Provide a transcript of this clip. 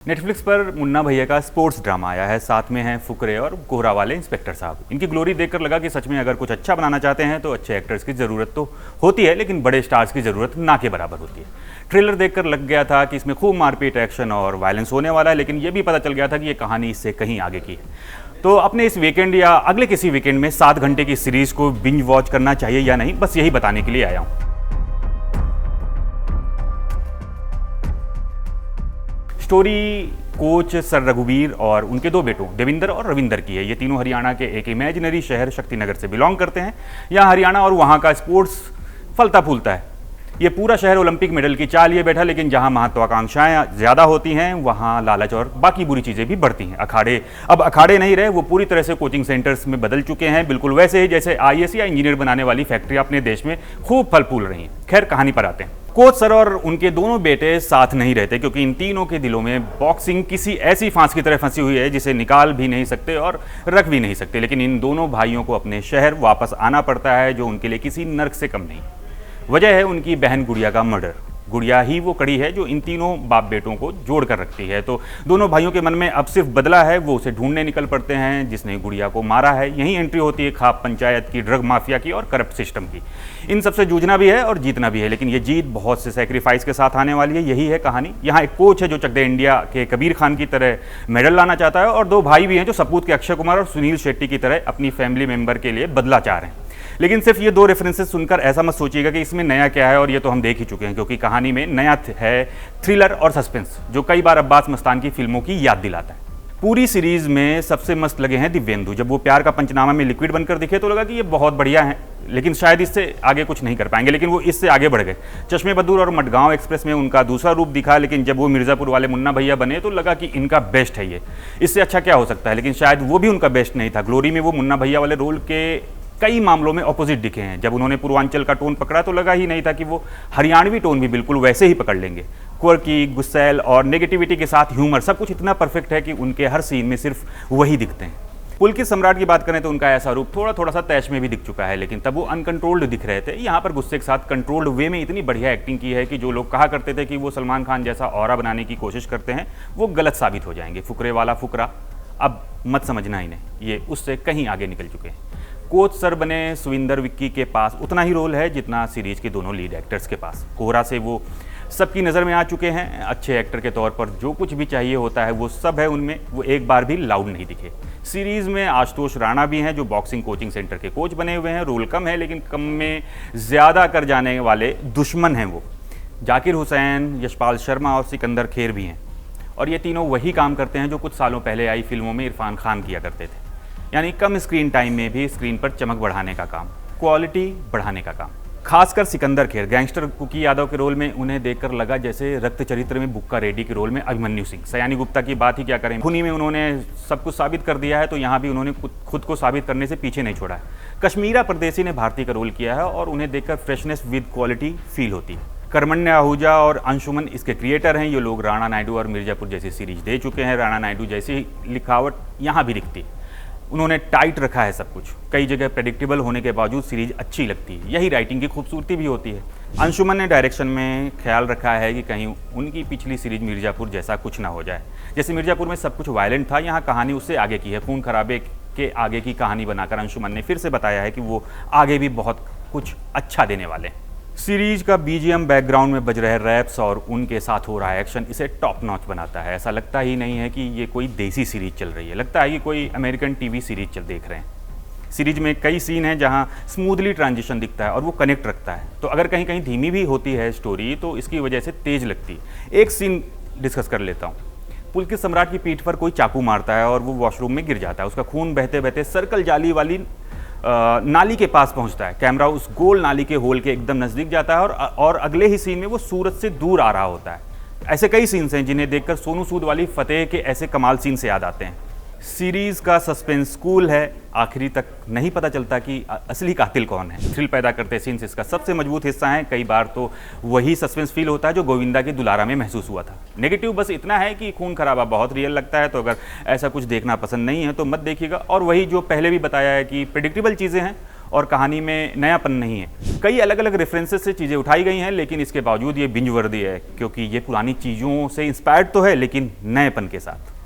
Netflix पर मुन्ना भैया का स्पोर्ट्स ड्रामा आया है। साथ में हैं फुकरे और कोहरा वाले इंस्पेक्टर साहब। इनकी ग्लोरी देखकर लगा कि सच में अगर कुछ अच्छा बनाना चाहते हैं तो अच्छे एक्टर्स की ज़रूरत तो होती है, लेकिन बड़े स्टार्स की ज़रूरत ना के बराबर होती है। ट्रेलर देखकर लग गया था कि इसमें खूब मारपीट, एक्शन और वायलेंस होने वाला है, लेकिन ये भी पता चल गया था कि ये कहानी इससे कहीं आगे की है। तो अपने इस वीकेंड या अगले किसी वीकेंड में 7 घंटे की सीरीज़ को बिंज वॉच करना चाहिए या नहीं, बस यही बताने के लिए आया हूँ। स्टोरी कोच सर रघुवीर और उनके 2 बेटों देविंदर और रविंदर की है। ये तीनों हरियाणा के एक इमेजिनरी शहर शक्तिनगर से बिलोंग करते हैं। यहाँ हरियाणा और वहाँ का स्पोर्ट्स फलता फूलता है। ये पूरा शहर ओलंपिक मेडल की चाल लिए बैठा, लेकिन जहाँ महत्वाकांक्षाएं ज़्यादा होती हैं वहाँ लालच और बाकी बुरी चीज़ें भी बढ़ती हैं। अखाड़े नहीं रहे, वो पूरी तरह से कोचिंग सेंटर्स में बदल चुके हैं, बिल्कुल वैसे ही जैसे IAS या इंजीनियर बनाने वाली फैक्ट्रियाँ अपने देश में खूब फल फूल रही हैं। खैर, कहानी पर आते हैं। कोच सर और उनके दोनों बेटे साथ नहीं रहते, क्योंकि इन तीनों के दिलों में बॉक्सिंग किसी ऐसी फांस की तरह फंसी हुई है जिसे निकाल भी नहीं सकते और रख भी नहीं सकते। लेकिन इन दोनों भाइयों को अपने शहर वापस आना पड़ता है, जो उनके लिए किसी नर्क से कम नहीं। वजह है उनकी बहन गुड़िया का मर्डर। गुड़िया ही वो कड़ी है जो इन तीनों बाप बेटों को जोड़ कर रखती है। तो दोनों भाइयों के मन में अब सिर्फ बदला है। वो उसे ढूंढने निकल पड़ते हैं जिसने गुड़िया को मारा है। यहीं एंट्री होती है खाप पंचायत की, ड्रग माफिया की और करप्ट सिस्टम की। इन सबसे जूझना भी है और जीतना भी है, लेकिन ये जीत बहुत से सेक्रीफाइस के साथ आने वाली है। यही है कहानी। यहाँ एक कोच है जो चक दे इंडिया के कबीर खान की तरह मेडल लाना चाहता है, और 2 भाई भी हैं जो सपूत के अक्षय कुमार और सुनील शेट्टी की तरह अपनी फैमिली मेंबर के लिए बदला चाह रहे हैं। लेकिन सिर्फ ये 2 रेफरेंसेस सुनकर ऐसा मत सोचिएगा कि इसमें नया क्या है, और ये तो हम देख ही चुके हैं, क्योंकि कहानी में नया है थ्रिलर और सस्पेंस, जो कई बार अब्बास मस्तान की फिल्मों की याद दिलाता है। पूरी सीरीज में सबसे मस्त लगे हैं दिव्येंदु। जब वो प्यार का पंचनामा में लिक्विड बनकर दिखे तो लगा कि ये बहुत बढ़िया है, लेकिन शायद इससे आगे कुछ नहीं कर पाएंगे, लेकिन वो इससे आगे बढ़ गए। चश्मे बदूर और मडगांव एक्सप्रेस में उनका दूसरा रूप दिखा, लेकिन जब वो मिर्ज़ापुर वाले मुन्ना भैया बने तो लगा कि इनका बेस्ट है ये, इससे अच्छा क्या हो सकता है। लेकिन शायद वो भी उनका बेस्ट नहीं था। ग्लोरी में वो मुन्ना भैया वाले रोल के कई मामलों में ऑपोजिट दिखे हैं। जब उन्होंने पूर्वांचल का टोन पकड़ा तो लगा ही नहीं था कि वो हरियाणवी टोन भी बिल्कुल वैसे ही पकड़ लेंगे। क्वर्की, गुस्सैल और नेगेटिविटी के साथ ह्यूमर, सब कुछ इतना परफेक्ट है कि उनके हर सीन में सिर्फ वही दिखते हैं। पुलकित सम्राट की बात करें तो उनका ऐसा रूप थोड़ा सा तैश में भी दिख चुका है, लेकिन तब वो अनकंट्रोल्ड दिख रहे थे। यहाँ पर गुस्से के साथ कंट्रोल्ड वे में इतनी बढ़िया एक्टिंग की है कि जो लोग कहा करते थे कि वो सलमान खान जैसा ऑरा बनाने की कोशिश करते हैं, वो गलत साबित हो जाएंगे। फुकरे वाला फुकरा अब मत समझना इन्हें, ये उससे कहीं आगे निकल चुके हैं। कोच सर बने सुविंदर विक्की के पास उतना ही रोल है जितना सीरीज के दोनों लीड एक्टर्स के पास। कोहरा से वो सबकी नज़र में आ चुके हैं। अच्छे एक्टर के तौर पर जो कुछ भी चाहिए होता है वो सब है उनमें। वो एक बार भी लाउड नहीं दिखे। सीरीज़ में आशुतोष राणा भी हैं जो बॉक्सिंग कोचिंग सेंटर के कोच बने हुए हैं। रोल कम है, लेकिन कम में ज़्यादा कर जाने वाले दुश्मन हैं वो। जाकिर हुसैन, यशपाल शर्मा और सिकंदर खेर भी हैं, और ये तीनों वही काम करते हैं जो कुछ सालों पहले आई फिल्मों में इरफान खान किया करते थे, यानी कम स्क्रीन टाइम में भी स्क्रीन पर चमक बढ़ाने का काम, क्वालिटी बढ़ाने का काम। खासकर सिकंदर खेर गैंगस्टर कुकी यादव के रोल में उन्हें देखकर लगा जैसे रक्त चरित्र में बुक्का रेड्डी के रोल में अभिमन्यु सिंह। सयानी गुप्ता की बात ही क्या करें, खूनी में उन्होंने सब कुछ साबित कर दिया है, तो यहाँ भी उन्होंने खुद को साबित करने से पीछे नहीं छोड़ा है। कश्मीरा परदेसी ने भारती का रोल किया है और उन्हें देखकर फ्रेशनेस विद क्वालिटी फील होती है। कर्मण्य आहूजा और अंशुमन इसके क्रिएटर हैं। ये लोग राणा नायडू और मिर्ज़ापुर जैसी सीरीज दे चुके हैं। राणा नायडू जैसी लिखावट यहाँ भी दिखती है। उन्होंने टाइट रखा है सब कुछ। कई जगह प्रेडिक्टेबल होने के बावजूद सीरीज अच्छी लगती है। यही राइटिंग की खूबसूरती भी होती है। अंशुमन ने डायरेक्शन में ख्याल रखा है कि कहीं उनकी पिछली सीरीज मिर्ज़ापुर जैसा कुछ ना हो जाए। जैसे मिर्ज़ापुर में सब कुछ वायलेंट था, यहाँ कहानी उससे आगे की है। खून खराबे के आगे की कहानी बनाकर अंशुमन ने फिर से बताया है कि वो आगे भी बहुत कुछ अच्छा देने वाले हैं। सीरीज का BGM, बैकग्राउंड में बज रहे रैप्स और उनके साथ हो रहा एक्शन इसे टॉप नॉच बनाता है। ऐसा लगता ही नहीं है कि ये कोई देसी सीरीज चल रही है, लगता है कि कोई अमेरिकन TV सीरीज देख रहे हैं। सीरीज में कई सीन हैं जहां स्मूथली ट्रांजिशन दिखता है और वो कनेक्ट रखता है। तो अगर कहीं कहीं धीमी भी होती है स्टोरी तो इसकी वजह से तेज लगती है। एक सीन डिस्कस कर लेता हूँ। पुलकित सम्राट की पीठ पर कोई चाकू मारता है और वो वॉशरूम में गिर जाता है। उसका खून बहते बहते सर्कल जाली वाली नाली के पास पहुंचता है। कैमरा उस गोल नाली के होल के एकदम नज़दीक जाता है और अगले ही सीन में वो सूरज से दूर आ रहा होता है। ऐसे कई सीन्स हैं जिन्हें देखकर सोनू सूद वाली फतेह के ऐसे कमाल सीन से याद आते हैं। सीरीज़ का सस्पेंस कूल है, आखिरी तक नहीं पता चलता कि असली कातिल कौन है। थ्रिल पैदा करते सीन्स इसका सबसे मजबूत हिस्सा है। कई बार तो वही सस्पेंस फील होता है जो गोविंदा की दुलारा में महसूस हुआ था। नेगेटिव बस इतना है कि खून खराबा बहुत रियल लगता है, तो अगर ऐसा कुछ देखना पसंद नहीं है तो मत देखिएगा। और वही जो पहले भी बताया है कि प्रेडिक्टेबल चीज़ें हैं और कहानी में नयापन नहीं है। कई अलग अलग रेफरेंसेस से चीज़ें उठाई गई हैं, लेकिन इसके बावजूद ये बिंज वर्दी है, क्योंकि ये पुरानी चीज़ों से इंस्पायर्ड तो है लेकिन नएपन के साथ।